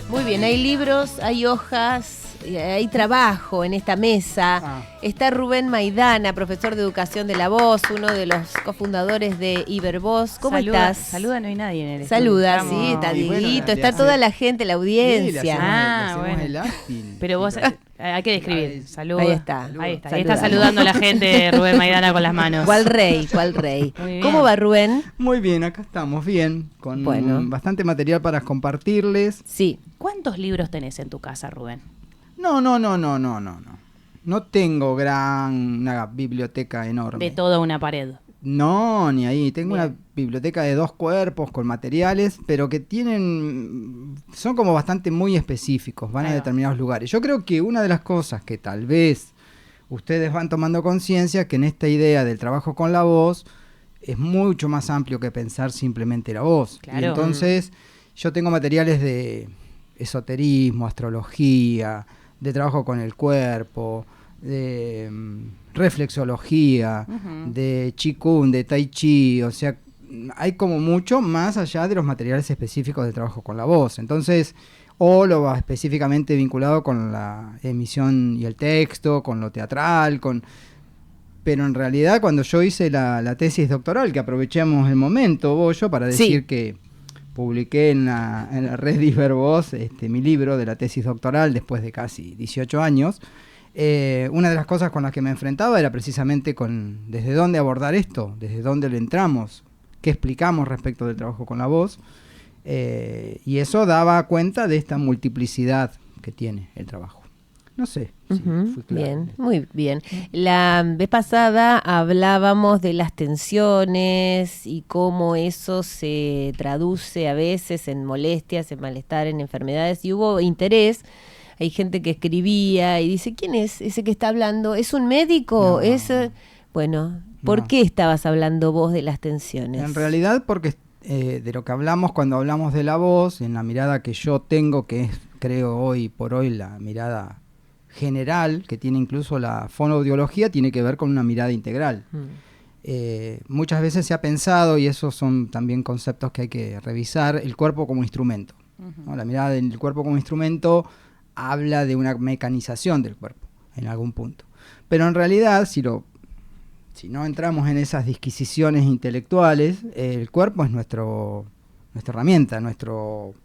Muy bien, hay libros, hay hojas, hay trabajo en esta mesa. Está Rubén Maidana, profesor de Educación de la Voz, uno de los cofundadores de Ibervoz. ¿Cómo estás? Saluda, no hay nadie en el Saluda, estudio. sí, está Y Dieguito, bueno, está toda la gente, la audiencia. Sí, le hacemos bueno. el ágil. Pero vos, hay que describir. Saluda. Ahí está. Ahí está. Saluda. Ahí está saludando a la gente Rubén Maidana con las manos. ¿Cuál rey? ¿Cuál rey? Muy bien. ¿Cómo va Rubén? Muy bien, acá estamos, bien, con bastante material para compartirles. Sí. ¿Cuántos libros tenés en tu casa, Rubén? No. No tengo una biblioteca enorme. De toda una pared. No, ni ahí. Tengo Bien. una biblioteca de 2 cuerpos con materiales, pero que son como bastante muy específicos, van a determinados lugares. Yo creo que una de las cosas que tal vez ustedes van tomando conciencia, que en esta idea del trabajo con la voz, es mucho más amplio que pensar simplemente la voz. Claro. Y entonces yo tengo materiales de esoterismo, astrología, de trabajo con el cuerpo, de reflexología, de Qigong, de Tai Chi, o sea, hay como mucho más allá de los materiales específicos de trabajo con la voz. Entonces, o lo va específicamente vinculado con la emisión y el texto, con lo teatral, pero en realidad cuando yo hice la tesis doctoral, que aprovechemos el momento, Bollo, para decir que publiqué en la red de Ibervoz mi libro de la tesis doctoral después de casi 18 años. Una de las cosas con las que me enfrentaba era precisamente desde dónde abordar esto, desde dónde le entramos, qué explicamos respecto del trabajo con la voz, y eso daba cuenta de esta multiplicidad que tiene el trabajo. No sé si fui claro. Bien, muy bien. La vez pasada hablábamos de las tensiones y cómo eso se traduce a veces en molestias, en malestar, en enfermedades, y hubo interés. Hay gente que escribía y dice, ¿quién es ese que está hablando? ¿Es un médico? Bueno, ¿por qué estabas hablando vos de las tensiones? En realidad porque de lo que hablamos cuando hablamos de la voz, en la mirada que yo tengo, que es, creo, hoy por hoy la mirada general, que tiene incluso la fonoaudiología, tiene que ver con una mirada integral. Muchas veces se ha pensado, y esos son también conceptos que hay que revisar, el cuerpo como instrumento, ¿no? La mirada del cuerpo como instrumento habla de una mecanización del cuerpo en algún punto, pero en realidad si no entramos en esas disquisiciones intelectuales, el cuerpo es nuestra herramienta, nuestro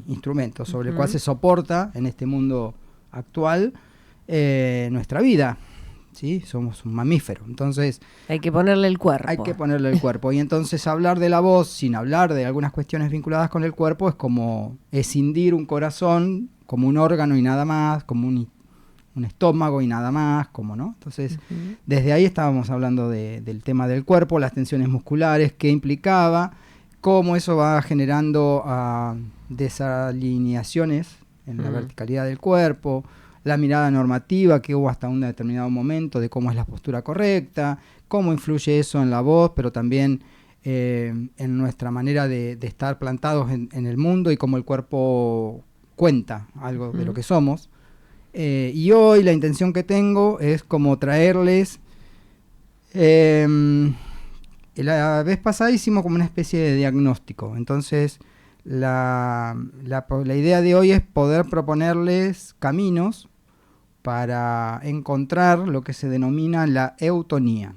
instrumento sobre el cual se soporta en este mundo actual nuestra vida, ¿sí? Somos un mamífero, entonces hay que ponerle el cuerpo. Hay que ponerle el cuerpo, y entonces hablar de la voz sin hablar de algunas cuestiones vinculadas con el cuerpo es como escindir un corazón como un órgano y nada más, como un estómago y nada más, ¿no? Entonces, desde ahí estábamos hablando del tema del cuerpo, las tensiones musculares, qué implicaba, cómo eso va generando desalineaciones en la verticalidad del cuerpo, la mirada normativa que hubo hasta un determinado momento de cómo es la postura correcta, cómo influye eso en la voz, pero también en nuestra manera de estar plantados en el mundo, y cómo el cuerpo cuenta algo de lo que somos. Y hoy la intención que tengo es como traerles, la vez pasada hicimos como una especie de diagnóstico, entonces la idea de hoy es poder proponerles caminos para encontrar lo que se denomina la eutonía.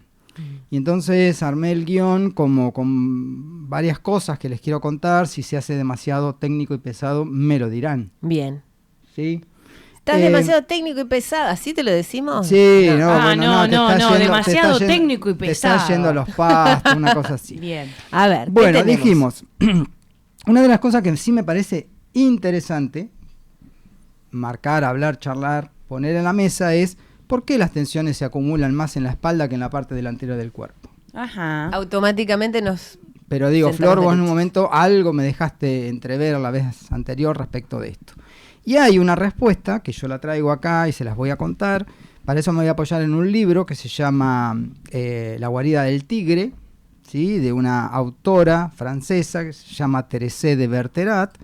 Y entonces armé el guión como con varias cosas que les quiero contar. Si se hace demasiado técnico y pesado, me lo dirán. Bien. ¿Sí? ¿Estás demasiado técnico y pesado? ¿Así te lo decimos? Sí, no, demasiado técnico y pesado. Te está yendo a los pastos, una cosa así. Bien. A ver, bueno, dijimos, una de las cosas que sí me parece interesante marcar, hablar, charlar, poner en la mesa es ¿por qué las tensiones se acumulan más en la espalda que en la parte delantera del cuerpo? Ajá. Automáticamente nos... Pero digo, Flor, vos en un momento algo me dejaste entrever la vez anterior respecto de esto. Y hay una respuesta que yo la traigo acá y se las voy a contar. Para eso me voy a apoyar en un libro que se llama La guarida del tigre, ¿sí? De una autora francesa que se llama Thérèse de Bertherat,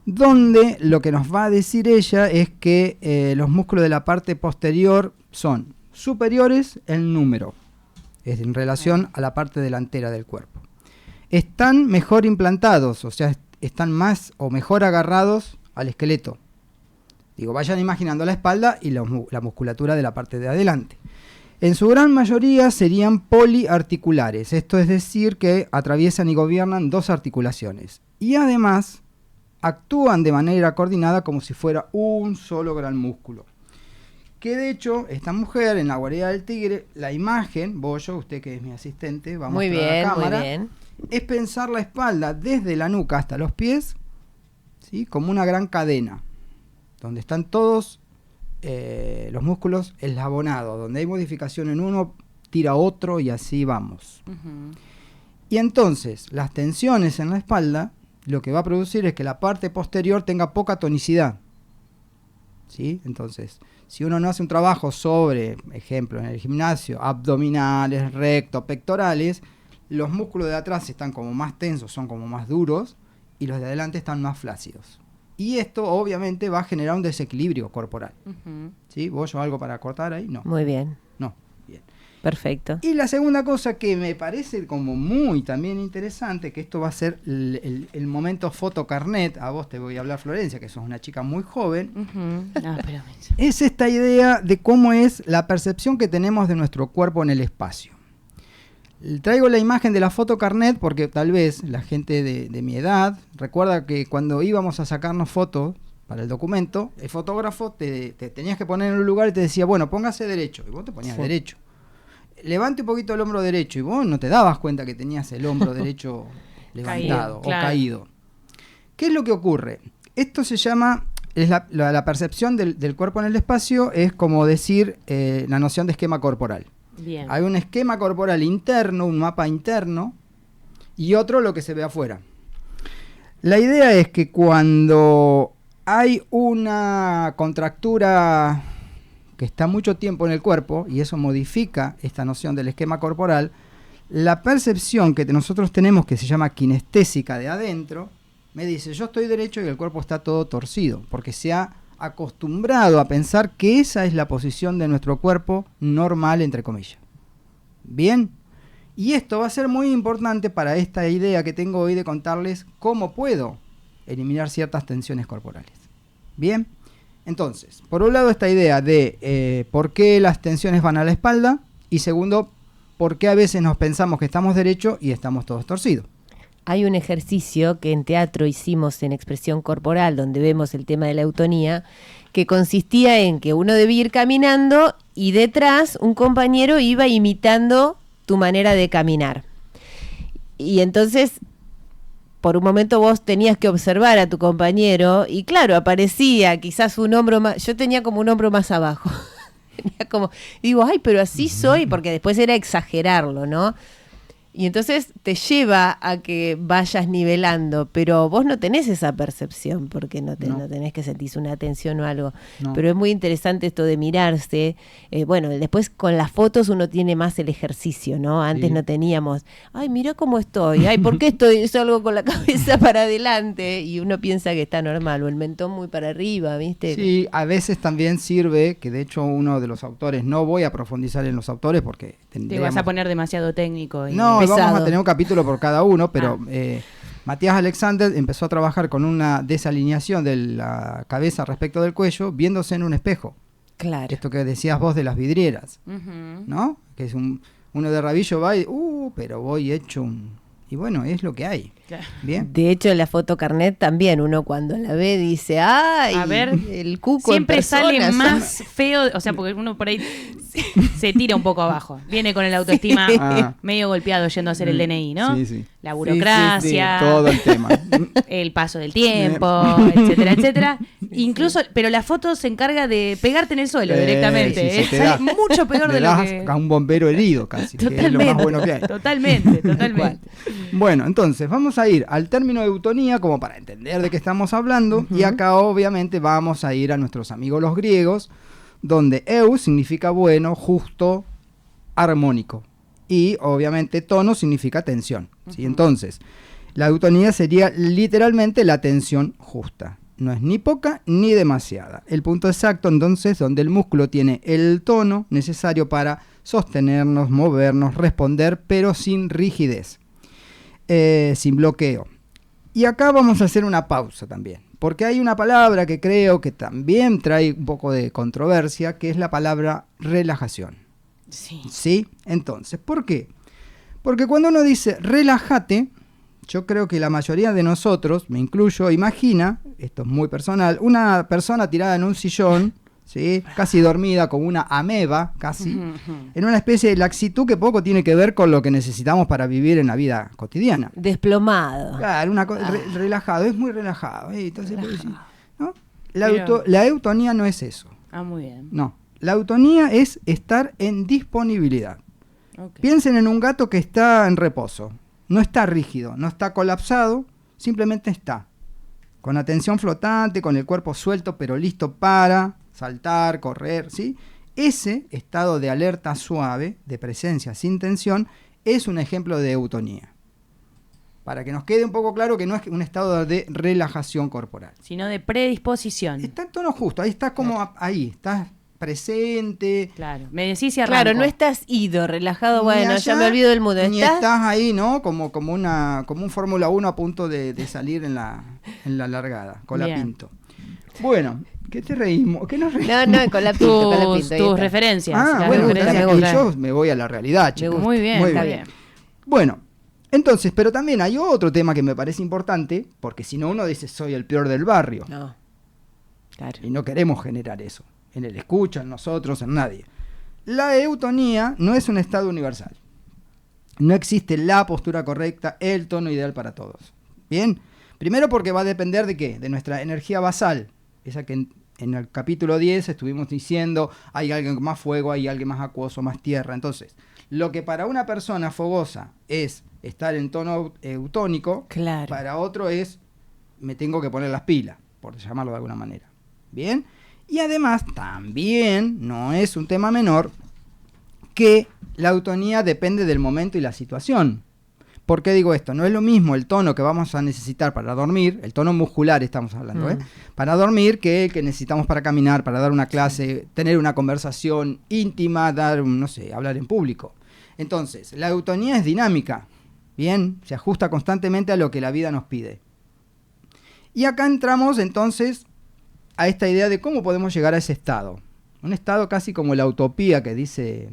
donde lo que nos va a decir ella es que los músculos de la parte posterior son superiores en número, es en relación a la parte delantera del cuerpo. Están mejor implantados, o sea, están más o mejor agarrados al esqueleto. Digo, vayan imaginando la espalda y la musculatura de la parte de adelante. En su gran mayoría serían poliarticulares, esto es decir que atraviesan y gobiernan 2 articulaciones. Y además actúan de manera coordinada como si fuera un solo gran músculo. Que de hecho, esta mujer en la guarida del tigre, la imagen, Bollo, usted que es mi asistente, va a mostrar a la cámara, muy bien. Es pensar la espalda desde la nuca hasta los pies, ¿sí? Como una gran cadena, donde están todos los músculos eslabonados, donde hay modificación en uno, tira otro y así vamos. Y entonces, las tensiones en la espalda, lo que va a producir es que la parte posterior tenga poca tonicidad. ¿Sí? Entonces, si uno no hace un trabajo sobre, ejemplo, en el gimnasio, abdominales, recto, pectorales, los músculos de atrás están como más tensos, son como más duros, y los de adelante están más flácidos. Y esto obviamente va a generar un desequilibrio corporal. ¿Sí? ¿Vos algo para cortar ahí? No. Muy bien. No, bien. Perfecto. Y la segunda cosa que me parece como muy también interesante, que esto va a ser el momento fotocarnet, a vos te voy a hablar, Florencia, que sos una chica muy joven, es esta idea de cómo es la percepción que tenemos de nuestro cuerpo en el espacio. Traigo la imagen de la fotocarnet porque tal vez la gente de mi edad recuerda que cuando íbamos a sacarnos fotos para el documento, el fotógrafo te tenías que poner en un lugar y te decía, bueno, póngase derecho, y vos te ponías derecho. Levante un poquito el hombro derecho, y vos no te dabas cuenta que tenías el hombro derecho levantado o caído. ¿Qué es lo que ocurre? Esto se llama, es la percepción del cuerpo en el espacio, es como decir la noción de esquema corporal. Bien. Hay un esquema corporal interno, un mapa interno, y otro lo que se ve afuera. La idea es que cuando hay una contractura que está mucho tiempo en el cuerpo, y eso modifica esta noción del esquema corporal, la percepción que nosotros tenemos, que se llama kinestésica de adentro, me dice, yo estoy derecho y el cuerpo está todo torcido, porque se ha acostumbrado a pensar que esa es la posición de nuestro cuerpo normal, entre comillas. Bien, y esto va a ser muy importante para esta idea que tengo hoy de contarles cómo puedo eliminar ciertas tensiones corporales. Bien, entonces, por un lado esta idea de por qué las tensiones van a la espalda, y segundo, por qué a veces nos pensamos que estamos derechos y estamos todos torcidos. Hay un ejercicio que en teatro hicimos en expresión corporal, donde vemos el tema de la eutonía, que consistía en que uno debía ir caminando y detrás un compañero iba imitando tu manera de caminar. Y entonces, por un momento vos tenías que observar a tu compañero y claro, aparecía quizás un hombro más, yo tenía como un hombro más abajo. Tenía como, digo, ay, pero así soy, porque después era exagerarlo, ¿no? Y entonces te lleva a que vayas nivelando, pero vos no tenés esa percepción, porque no tenés que sentir una tensión o algo. No. Pero es muy interesante esto de mirarse. Bueno, después con las fotos uno tiene más el ejercicio, ¿no? Antes no teníamos, ay, mira cómo estoy, ay, ¿por qué salgo con la cabeza para adelante? Y uno piensa que está normal, o el mentón muy para arriba, ¿viste? Sí, a veces también sirve, que de hecho uno de los autores, no voy a profundizar en los autores porque te vas a poner demasiado técnico. No, pesado. Vamos a tener un capítulo por cada uno, pero Matías Alexander empezó a trabajar con una desalineación de la cabeza respecto del cuello, viéndose en un espejo. Claro. Esto que decías vos de las vidrieras, ¿no? Que es uno de Rabillo va y, pero voy hecho un... Y bueno, es lo que hay. Bien. De hecho, la fotocarnet también, uno cuando la ve dice, ¡ay! A ver, el cuco siempre sale más feo, o sea, porque uno por ahí se tira un poco abajo. Viene con el autoestima medio golpeado yendo a hacer el DNI, ¿no? Sí, sí. La burocracia, sí, todo el tema. El paso del tiempo, etcétera, etcétera. Incluso, pero la foto se encarga de pegarte en el suelo directamente. Es mucho peor de lo que... a un bombero herido casi, que es lo más bueno que hay. Totalmente. Bueno, entonces vamos a ir al término de eutonía como para entender de qué estamos hablando, y acá obviamente vamos a ir a nuestros amigos los griegos, donde eu significa bueno, justo, armónico, y obviamente tono significa tensión, ¿sí? Entonces, la eutonía sería literalmente la tensión justa, no es ni poca ni demasiada, el punto exacto entonces donde el músculo tiene el tono necesario para sostenernos, movernos, responder, pero sin rigidez. Sin bloqueo. Y acá vamos a hacer una pausa también, Porque hay una palabra que creo que también trae un poco de controversia, que es la palabra relajación. Sí. ¿Sí? Entonces, ¿por qué? Porque cuando uno dice relájate, yo creo que la mayoría de nosotros, me incluyo, imagina, esto es muy personal, una persona tirada en un sillón, ¿sí? Casi dormida, como una ameba, casi, en una especie de laxitud que poco tiene que ver con lo que necesitamos para vivir en la vida cotidiana. Desplomado. Claro, relajado, es muy relajado. Entonces, Relajado. ¿no? Pero- La eutonía no es eso. Ah, muy bien. No. La eutonía es estar en disponibilidad. Ok. Piensen en un gato que está en reposo. No está rígido, no está colapsado, simplemente está. Con atención flotante, con el cuerpo suelto, pero listo para saltar, correr, ¿sí? Ese estado de alerta suave, de presencia sin tensión, es un ejemplo de eutonía. Para que nos quede un poco claro que no es un estado de relajación corporal. Sino de predisposición. Está en tono justo, ahí estás como ahí, estás presente. Claro. Me decís y arranco. Claro, no estás ido, relajado, Ni bueno, allá, ya me olvido del mundo. Ni estás ahí, ¿no? Como un Fórmula 1 a punto de salir en la largada, con la Bien. Pinto. Bueno, ¿qué te reímos? ¿Qué nos reímos? No, con la pinto, con la Tus, pinto. ahí tus está. referencias. Ah, las bueno, referencias me y gusta. yo me voy a la realidad, chicos. Muy bien, Muy está bien. bien. Bueno, entonces, pero también hay otro tema que me parece importante, porque si no uno dice soy el peor del barrio. No. Claro. Y no queremos generar eso. En el escucha, en nosotros, en nadie. La eutonía no es un estado universal. No existe la postura correcta, el tono ideal para todos. ¿Bien? Primero porque va a depender de ¿qué? De nuestra energía basal. Esa que en el capítulo 10 estuvimos diciendo, hay alguien con más fuego, hay alguien más acuoso, más tierra. Entonces, lo que para una persona fogosa es estar en tono eutónico, Claro. para otro es me tengo que poner las pilas, por llamarlo de alguna manera. ¿Bien? Y además, también, no es un tema menor, que la eutonía depende del momento y la situación. ¿Por qué digo esto? No es lo mismo el tono que vamos a necesitar para dormir, el tono muscular estamos hablando, para dormir, que el que necesitamos para caminar, para dar una clase, tener una conversación íntima, no sé, hablar en público. Entonces, la eutonía es dinámica, ¿bien? Se ajusta constantemente a lo que la vida nos pide. Y acá entramos entonces a esta idea de cómo podemos llegar a ese estado. Un estado casi como la utopía que dice,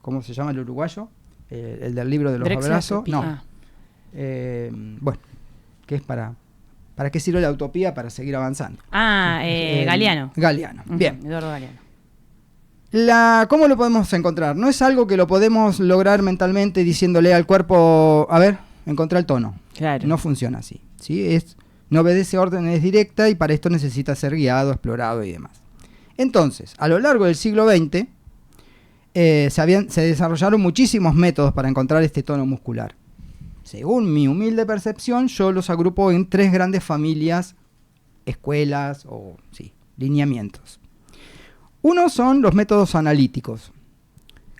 ¿cómo se llama el uruguayo? El del libro de los Drexler abrazos. Utopía. No. Ah. Bueno, ¿qué es para qué sirve la utopía? Para seguir avanzando. Galeano. Galeano, Ujú, bien. Eduardo Galeano. ¿Cómo lo podemos encontrar? No es algo que lo podemos lograr mentalmente diciéndole al cuerpo, a ver, encontrá el tono. Claro. No funciona así, ¿sí? No obedece órdenes directas y para esto necesita ser guiado, explorado y demás. Entonces, a lo largo del siglo XX, se desarrollaron muchísimos métodos para encontrar este tono muscular. Según mi humilde percepción, yo los agrupo en 3 grandes familias, escuelas o lineamientos. Uno son los métodos analíticos.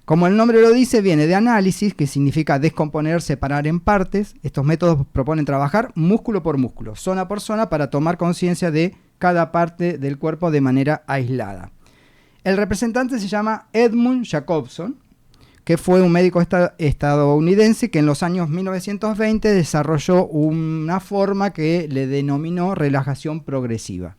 Como el nombre lo dice, viene de análisis, que significa descomponer, separar en partes. Estos métodos proponen trabajar músculo por músculo, zona por zona, para tomar conciencia de cada parte del cuerpo de manera aislada. El representante se llama Edmund Jacobson, que fue un médico estadounidense que en los años 1920 desarrolló una forma que le denominó relajación progresiva.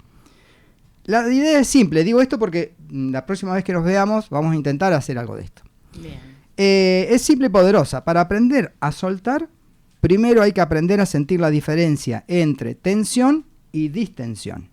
La idea es simple, digo esto porque la próxima vez que nos veamos vamos a intentar hacer algo de esto. Bien. Es simple y poderosa. Para aprender a soltar, primero hay que aprender a sentir la diferencia entre tensión y distensión.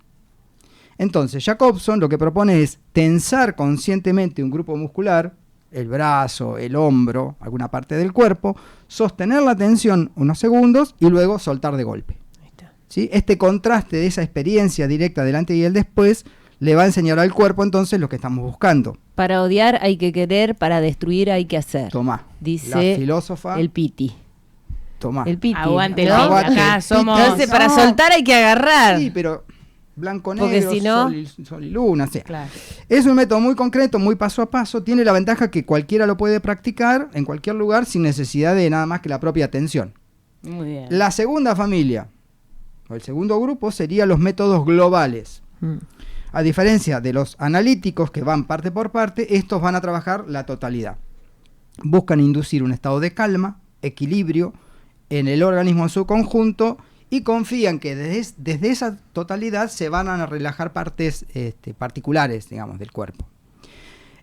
Entonces, Jacobson lo que propone es tensar conscientemente un grupo muscular, el brazo, el hombro, alguna parte del cuerpo, sostener la tensión unos segundos y luego soltar de golpe. Ahí está. ¿Sí? Este contraste de esa experiencia directa del antes y el después le va a enseñar al cuerpo entonces lo que estamos buscando. Para odiar hay que querer, para destruir hay que hacer. Tomá, Dice la filósofa, el Piti. tomá. El Piti. Aguante, ¿no? Aguante. acá somos... Entonces, para No. soltar hay que agarrar. Sí, pero blanco, Porque negro, si no- sol y luna, sí. Claro. Es un método muy concreto, muy paso a paso. Tiene la ventaja que cualquiera lo puede practicar en cualquier lugar sin necesidad de nada más que la propia atención. Muy bien. La segunda familia, o el segundo grupo, serían los métodos globales. Mm. A diferencia de los analíticos que van parte por parte, estos van a trabajar la totalidad. Buscan inducir un estado de calma, equilibrio en el organismo en su conjunto y confían que desde esa totalidad se van a relajar partes particulares, digamos, del cuerpo.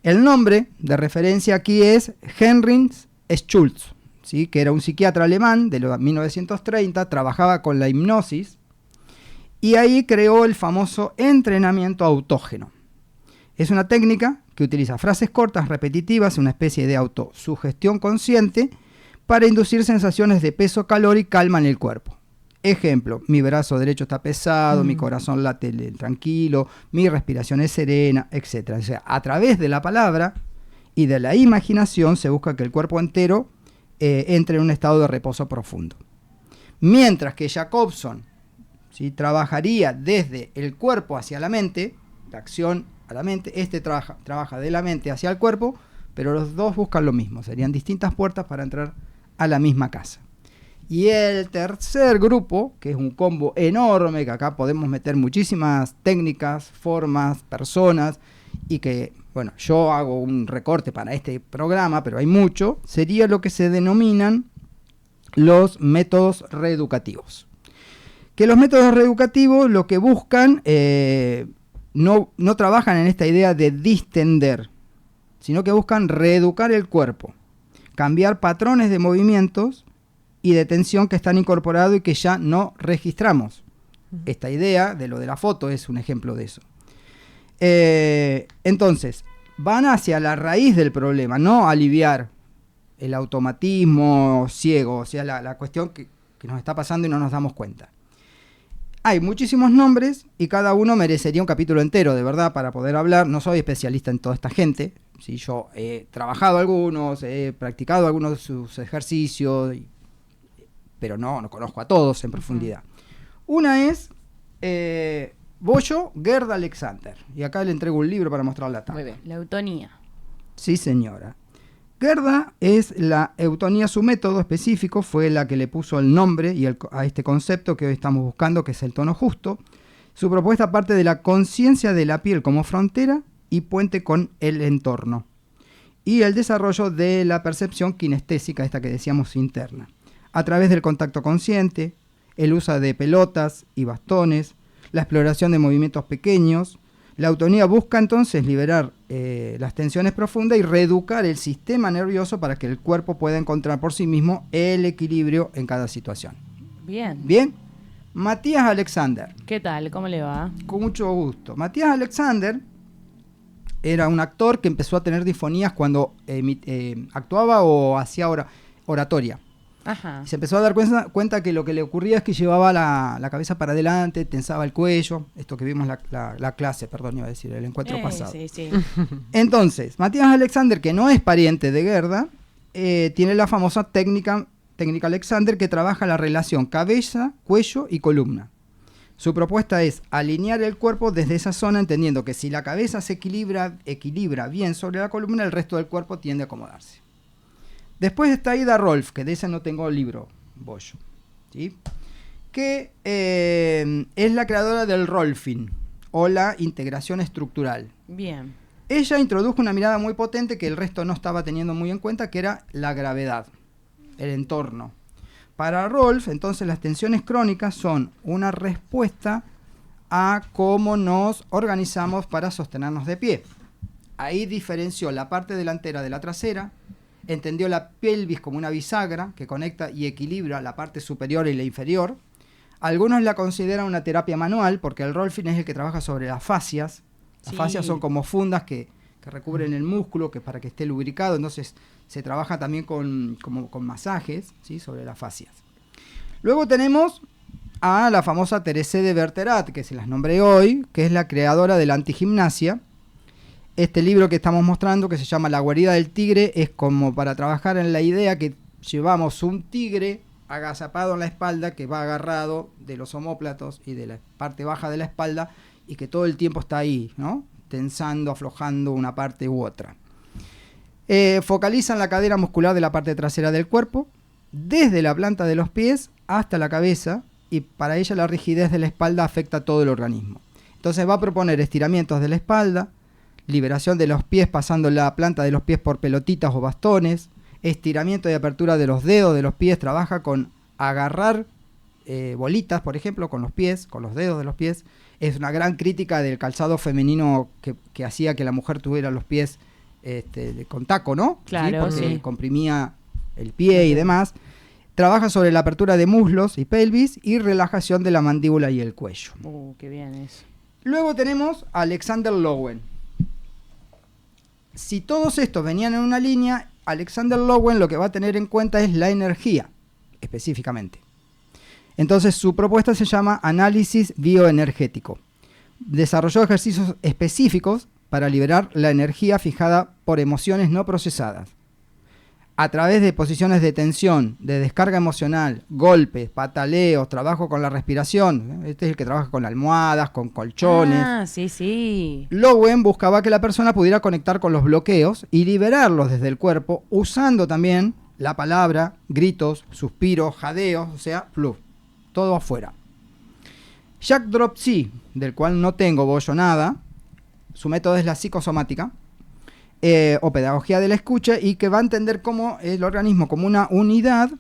El nombre de referencia aquí es Heinrich Schultz, ¿sí? Que era un psiquiatra alemán de los 1930, trabajaba con la hipnosis y ahí creó el famoso entrenamiento autógeno. Es una técnica que utiliza frases cortas, repetitivas, una especie de autosugestión consciente para inducir sensaciones de peso, calor y calma en el cuerpo. Ejemplo, mi brazo derecho está pesado, mi corazón late tranquilo, mi respiración es serena, etc. O sea, a través de la palabra y de la imaginación se busca que el cuerpo entero entre en un estado de reposo profundo. Mientras que Jacobson, ¿sí?, trabajaría desde el cuerpo hacia la mente, la acción a la mente, trabaja de la mente hacia el cuerpo, pero los dos buscan lo mismo, serían distintas puertas para entrar a la misma casa. Y el tercer grupo, que es un combo enorme, que acá podemos meter muchísimas técnicas, formas, personas, y que, bueno, yo hago un recorte para este programa, pero hay mucho, sería lo que se denominan los métodos reeducativos. Que los métodos reeducativos lo que buscan, no trabajan en esta idea de distender, sino que buscan reeducar el cuerpo, cambiar patrones de movimientos y de tensión que están incorporados y que ya no registramos. Esta idea de lo de la foto es un ejemplo de eso. Entonces, van hacia la raíz del problema, no aliviar el automatismo ciego, o sea, la cuestión que nos está pasando y no nos damos cuenta. Hay muchísimos nombres y cada uno merecería un capítulo entero, de verdad, para poder hablar. No soy especialista en toda esta gente. ¿Sí? Yo he trabajado algunos, he practicado algunos de sus ejercicios, pero no conozco a todos en profundidad. Una es Bollo Gerda Alexander. Y acá le entrego un libro para mostrar la tabla. Muy bien. La eutonía. Sí, señora. Gerda es la eutonía, su método específico fue la que le puso el nombre a este concepto que hoy estamos buscando, que es el tono justo. Su propuesta parte de la conciencia de la piel como frontera y puente con el entorno. Y el desarrollo de la percepción kinestésica, esta que decíamos interna, a través del contacto consciente, el uso de pelotas y bastones, la exploración de movimientos pequeños. La eutonía busca entonces liberar las tensiones profundas y reeducar el sistema nervioso para que el cuerpo pueda encontrar por sí mismo el equilibrio en cada situación. Bien. Bien. Matías Alexander. ¿Qué tal? ¿Cómo le va? Con mucho gusto. Matías Alexander era un actor que empezó a tener disfonías cuando actuaba o hacía oratoria. Ajá. Se empezó a dar cuenta que lo que le ocurría es que llevaba la cabeza para adelante, tensaba el cuello, esto que vimos la clase, perdón, iba a decir, el encuentro pasado. Sí, sí. Entonces, Matías Alexander, que no es pariente de Gerda, tiene la famosa técnica Alexander, que trabaja la relación cabeza, cuello y columna. Su propuesta es alinear el cuerpo desde esa zona, entendiendo que si la cabeza se equilibra bien sobre la columna, el resto del cuerpo tiende a acomodarse. Después está Ida Rolf, que de esa no tengo libro, Bollo, ¿sí? Que es la creadora del Rolfing, o la integración estructural. Bien. Ella introdujo una mirada muy potente que el resto no estaba teniendo muy en cuenta, que era la gravedad, el entorno. Para Rolf, entonces, las tensiones crónicas son una respuesta a cómo nos organizamos para sostenernos de pie. Ahí diferenció la parte delantera de la trasera, entendió la pelvis como una bisagra que conecta y equilibra la parte superior y la inferior. Algunos la consideran una terapia manual porque el Rolfing es el que trabaja sobre las fascias. Las fascias son como fundas que recubren el músculo, que para que esté lubricado, entonces se trabaja también con masajes, ¿sí?, sobre las fascias. Luego tenemos a la famosa Thérèse de Bertherat, que se las nombré hoy, que es la creadora de la antigimnasia. Este libro que estamos mostrando, que se llama La guarida del tigre, es como para trabajar en la idea que llevamos un tigre agazapado en la espalda, que va agarrado de los omóplatos y de la parte baja de la espalda, y que todo el tiempo está ahí, ¿no?, tensando, aflojando una parte u otra. Focalizan la cadera muscular de la parte trasera del cuerpo, desde la planta de los pies hasta la cabeza, y para ella la rigidez de la espalda afecta a todo el organismo. Entonces va a proponer estiramientos de la espalda, liberación de los pies pasando la planta de los pies por pelotitas o bastones, estiramiento y apertura de los dedos de los pies, trabaja con agarrar bolitas, por ejemplo, con los pies, con los dedos de los pies. Es una gran crítica del calzado femenino que hacía que la mujer tuviera los pies con taco, ¿no? Claro, ¿sí? Porque sí. comprimía el pie y demás. Trabaja sobre la apertura de muslos y pelvis y relajación de la mandíbula y el cuello. Qué bien eso. Luego tenemos a Alexander Lowen. Si todos estos venían en una línea, Alexander Lowen lo que va a tener en cuenta es la energía, específicamente. Entonces su propuesta se llama análisis bioenergético. Desarrolló ejercicios específicos para liberar la energía fijada por emociones no procesadas. A través de posiciones de tensión, de descarga emocional, golpes, pataleos, trabajo con la respiración. Este es el que trabaja con almohadas, con colchones. Ah, sí, sí. Lowen buscaba que la persona pudiera conectar con los bloqueos y liberarlos desde el cuerpo, usando también la palabra, gritos, suspiros, jadeos, o sea, fluff, todo afuera. Jack Dropsy, del cual no tengo bollo nada, su método es la psicosomática, o pedagogía de la escucha, y que va a entender cómo el organismo como una unidad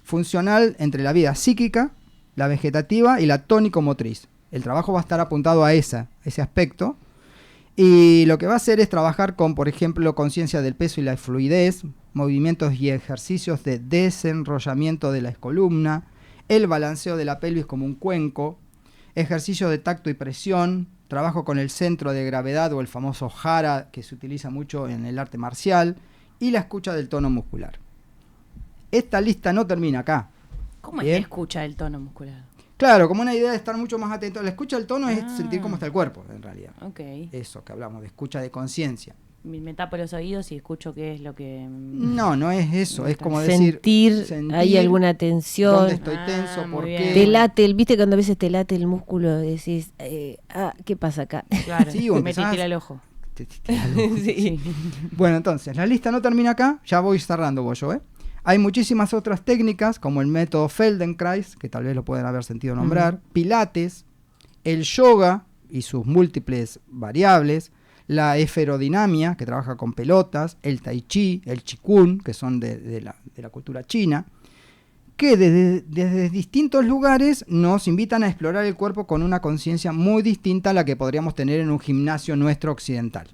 funcional entre la vida psíquica, la vegetativa y la tónico-motriz. El trabajo va a estar apuntado a ese aspecto, y lo que va a hacer es trabajar con, por ejemplo, conciencia del peso y la fluidez, movimientos y ejercicios de desenrollamiento de la columna, el balanceo de la pelvis como un cuenco, ejercicio de tacto y presión, trabajo con el centro de gravedad o el famoso jara que se utiliza mucho en el arte marcial, y la escucha del tono muscular. Esta lista no termina acá. ¿Cómo es que escucha el tono muscular? Claro, como una idea de estar mucho más atento. La escucha del tono es sentir cómo está el cuerpo, en realidad. Ok. Eso que hablamos, de escucha de conciencia. Me tapo los oídos y escucho qué es lo que... No es eso, es como decir... Sentir, hay alguna tensión. ¿Dónde estoy tenso? ¿Por qué? Te late, viste cuando a veces te late el músculo, decís, ¿qué pasa acá? Claro, sí, me titila el ojo. Sí. Bueno, entonces, la lista no termina acá, ya voy cerrando bollo, Hay muchísimas otras técnicas, como el método Feldenkrais, que tal vez lo pueden haber sentido nombrar, Pilates, el yoga y sus múltiples variables, la esferodinamia, que trabaja con pelotas, el tai chi, el qigong, que son de la cultura china, que desde distintos lugares nos invitan a explorar el cuerpo con una conciencia muy distinta a la que podríamos tener en un gimnasio nuestro occidental,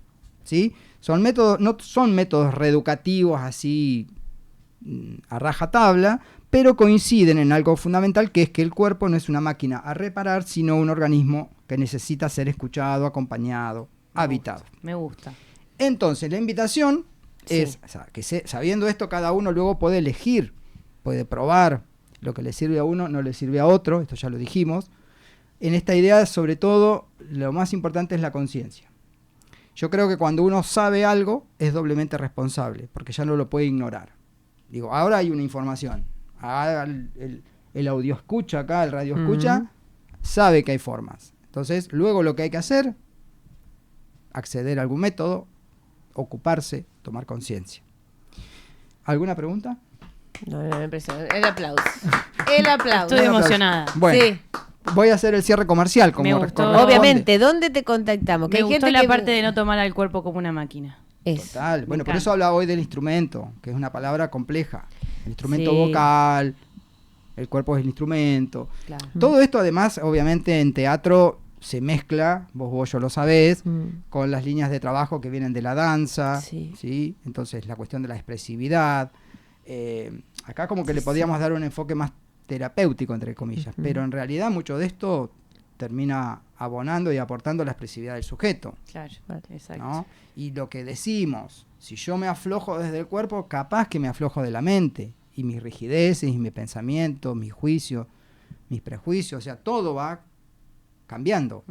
¿sí? No son métodos reeducativos así a rajatabla, pero coinciden en algo fundamental, que es que el cuerpo no es una máquina a reparar, sino un organismo que necesita ser escuchado, acompañado, habitado. Me gusta. Entonces, la invitación es, o sea, que sabiendo esto, cada uno luego puede elegir, puede probar lo que le sirve a uno, no le sirve a otro, esto ya lo dijimos. En esta idea, sobre todo, lo más importante es la conciencia. Yo creo que cuando uno sabe algo, es doblemente responsable, porque ya no lo puede ignorar. Digo, ahora hay una información. El audio escucha acá, el radio escucha, sabe que hay formas. Entonces, luego lo que hay que hacer, acceder a algún método, ocuparse, tomar conciencia. ¿Alguna pregunta? No, me impresiona. El aplauso. El aplauso. Estoy emocionada. Bueno, sí. Voy a hacer el cierre comercial. Como me gustó. Obviamente, ¿dónde te contactamos? Me gustó la parte de no tomar al cuerpo como una máquina. Total. Bueno, por eso habla hoy del instrumento, que es una palabra compleja. El instrumento vocal, el cuerpo es el instrumento. Claro. Todo esto, además, obviamente, en teatro se mezcla, vos yo lo sabés, con las líneas de trabajo que vienen de la danza, ¿sí? Entonces, la cuestión de la expresividad. Acá como que le podíamos dar un enfoque más terapéutico, entre comillas, pero en realidad mucho de esto termina abonando y aportando la expresividad del sujeto. Claro, exacto. ¿No? Y lo que decimos, si yo me aflojo desde el cuerpo, capaz que me aflojo de la mente, y mis rigideces, y mis pensamientos, mis juicios, mis prejuicios, o sea, todo va cambiando,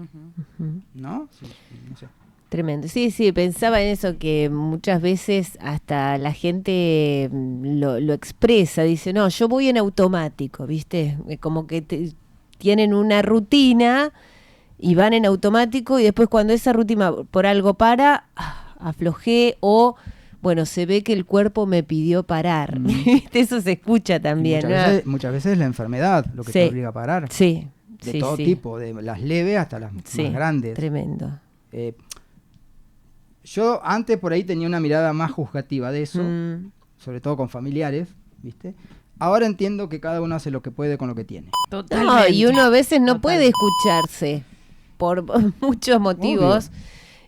¿no? Sí, no sé. Tremendo. Sí, pensaba en eso, que muchas veces hasta la gente lo expresa, dice, no, yo voy en automático, ¿viste? Como que tienen una rutina y van en automático, y después cuando esa rutina por algo para, aflojé, o bueno, se ve que el cuerpo me pidió parar. Eso se escucha también. Muchas veces es la enfermedad lo que te obliga a parar. Sí. De todo tipo, de las leves hasta las más grandes. Tremendo. Yo antes por ahí tenía una mirada más juzgativa de eso, sobre todo con familiares, ¿viste? ahora entiendo que cada uno hace lo que puede con lo que tiene. Totalmente. No, y uno a veces no puede escucharse por muchos motivos.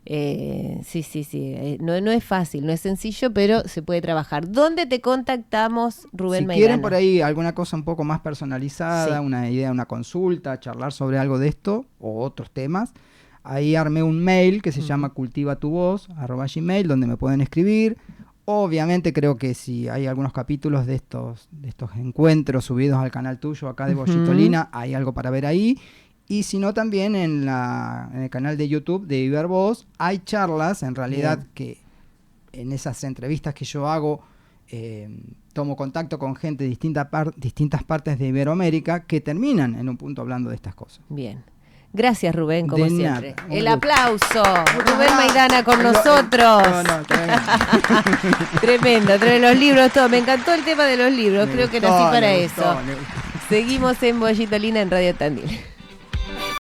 Sí. No es fácil, no es sencillo, pero se puede trabajar. ¿Dónde te contactamos, Rubén Maidana? Si quieren por ahí alguna cosa un poco más personalizada, Sí. una idea, una consulta, charlar sobre algo de esto o otros temas, ahí armé un mail que se llama cultivatuvos@gmail, donde me pueden escribir. Obviamente creo que si hay algunos capítulos de estos encuentros subidos al canal tuyo acá de Bollitolina, hay algo para ver ahí. Y si no, también en el canal de YouTube de Ibervoz hay charlas, en realidad, que en esas entrevistas que yo hago, tomo contacto con gente de distintas partes de Iberoamérica que terminan en un punto hablando de estas cosas. Bien. Gracias, Rubén, como De siempre. nada. El aplauso. Rubén Maidana con nosotros. Tremendo, los libros, todo. Me encantó el tema de los libros. Creo que nací para eso. Seguimos en Bollitolina en Radio Tandil.